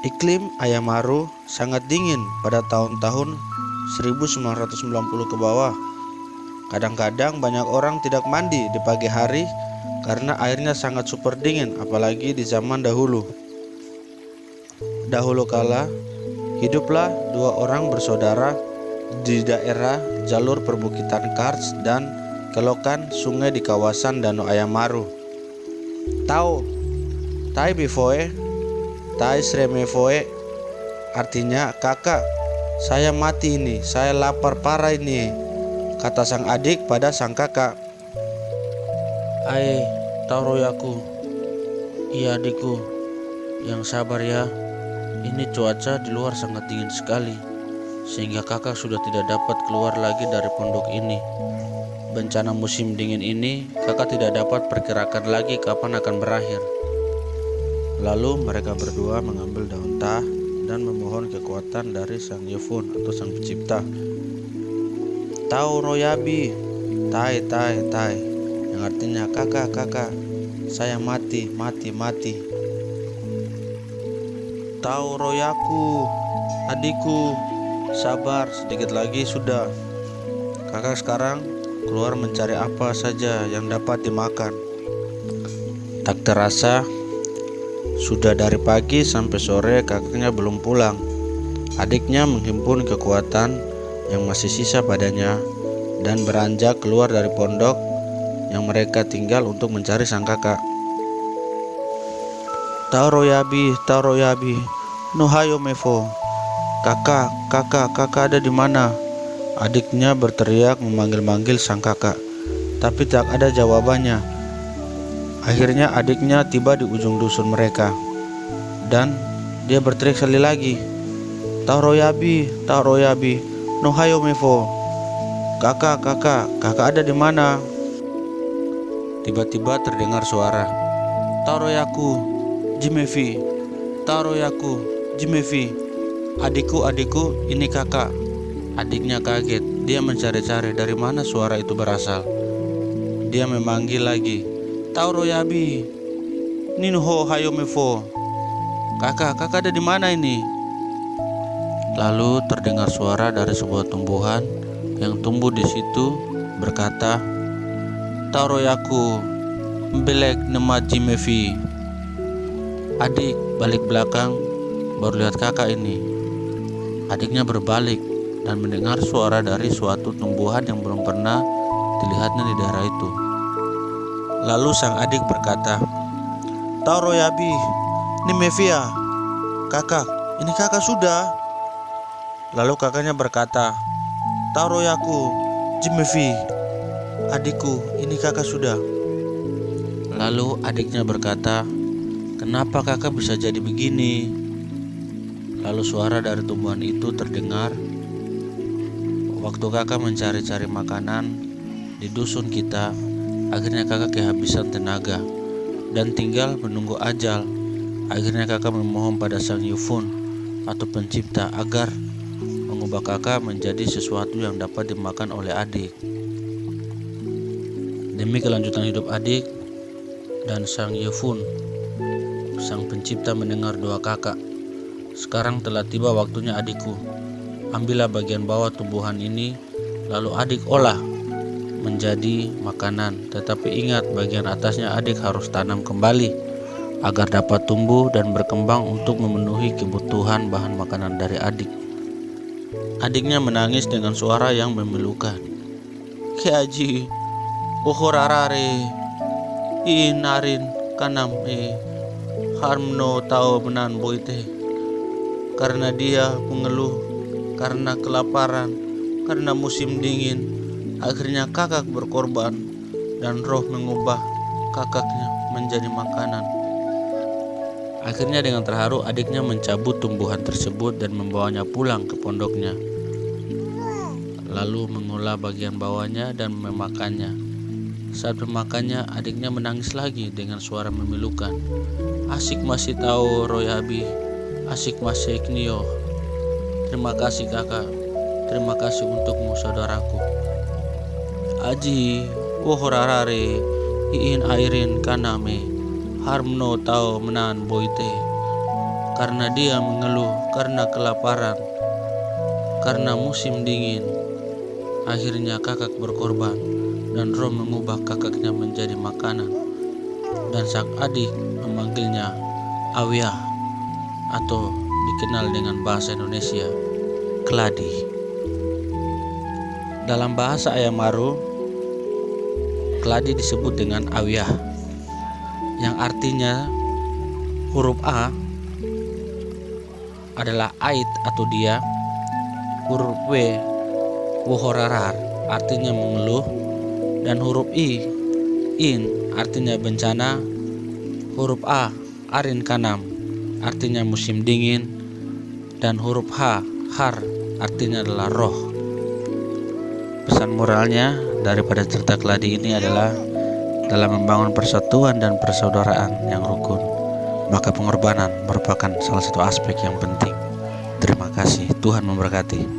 Iklim Ayamaru sangat dingin pada tahun-tahun 1990 ke bawah. Kadang-kadang banyak orang tidak mandi di pagi hari karena airnya sangat super dingin, apalagi di zaman dahulu. Dahulu kala, hiduplah dua orang bersaudara di daerah jalur perbukitan Karst dan kelokan sungai di kawasan Danau Ayamaru. Tau, Tai Bifoe, Tai Sremefoe, artinya kakak, saya mati ini, saya lapar parah ini, kata sang adik pada sang kakak. Ai, Taroyaku, iya adikku, yang sabar ya. Ini cuaca di luar sangat dingin sekali, sehingga kakak sudah tidak dapat keluar lagi dari pondok ini. Bencana musim dingin ini kakak tidak dapat perkirakan lagi kapan akan berakhir. Lalu mereka berdua mengambil daun tah dan memohon kekuatan dari sang Yefun atau sang pencipta. Tau Royabi, Tai, yang artinya kakak, saya mati. Tau Royaku, adikku, sabar, sedikit lagi sudah. Kakak sekarang keluar mencari apa saja yang dapat dimakan. Tak terasa, sudah dari pagi sampai sore kakaknya belum pulang. Adiknya menghimpun kekuatan yang masih sisa padanya dan beranjak keluar dari pondok yang mereka tinggal untuk mencari sang kakak. Taroyabi, Nohayo Mefo. Kakak ada di mana? Adiknya berteriak memanggil-manggil sang kakak, tapi tak ada jawabannya. Akhirnya adiknya tiba di ujung dusun mereka, dan dia berteriak sekali lagi, Taroyabi, Nohayo Mefo. Kakak ada di mana? Tiba-tiba terdengar suara, Taroyaku, Jimevi. Adikku, ini kakak. Adiknya kaget, dia mencari-cari dari mana suara itu berasal. Dia memanggil lagi, Taroyabi, Ninho Hayomefo. Kakak ada di mana ini? Lalu terdengar suara dari sebuah tumbuhan yang tumbuh di situ berkata, Taroyaku, Mbelek Nema Jimevi. Adik balik belakang baru lihat kakak ini. Adiknya berbalik dan mendengar suara dari suatu tumbuhan yang belum pernah dilihatnya di daerah itu. Lalu sang adik berkata, Taroyabi, Nimevia, kakak, ini kakak sudah. Lalu kakaknya berkata, Taroyaku, Jimevi, adikku, ini kakak sudah. Lalu adiknya berkata, kenapa kakak bisa jadi begini? Lalu suara dari tumbuhan itu terdengar. Waktu kakak mencari-cari makanan di dusun kita, akhirnya kakak kehabisan tenaga dan tinggal menunggu ajal. Akhirnya kakak memohon pada sang Yufun atau pencipta agar mengubah kakak menjadi sesuatu yang dapat dimakan oleh adik. Demi kelanjutan hidup adik dan sang Yufun, sang pencipta mendengar doa kakak. Sekarang telah tiba waktunya adikku. Ambillah bagian bawah tumbuhan ini, lalu adik olah menjadi makanan. Tetapi ingat, bagian atasnya adik harus tanam kembali agar dapat tumbuh dan berkembang untuk memenuhi kebutuhan bahan makanan dari adik. Adiknya menangis dengan suara yang memilukan. Kiaji, Ohorarare, Inarin, Kanam, Harmno tau menan boite. Karena dia mengeluh, karena kelaparan, karena musim dingin. Akhirnya kakak berkorban dan roh mengubah kakaknya menjadi makanan. Akhirnya dengan terharu adiknya mencabut tumbuhan tersebut dan membawanya pulang ke pondoknya. Lalu mengolah bagian bawahnya dan memakannya. Saat memakannya, adiknya menangis lagi dengan suara memilukan. Asik masih tahu Royabi, asik masih Knio. Terima kasih kakak, terima kasih untukmu saudaraku. Aji, wohorarare, iin airin kaname, harmno tau menan boite. karena dia mengeluh karena kelaparan, karena musim dingin. Akhirnya kakak berkorban dan roh mengubah kakaknya menjadi makanan. Dan sang adik memanggilnya Awiyah, atau dikenal dengan bahasa Indonesia keladi. Dalam bahasa Ayamaru, keladi disebut dengan Awiyah, yang artinya huruf A adalah ait atau dia, huruf W wohorarar artinya mengeluh, dan huruf I in artinya bencana, huruf A arin kanam artinya musim dingin, dan huruf H har artinya adalah roh. Pesan moralnya daripada cerita keladi ini adalah dalam membangun persatuan dan persaudaraan yang rukun, maka pengorbanan merupakan salah satu aspek yang penting. Terima kasih, Tuhan memberkati.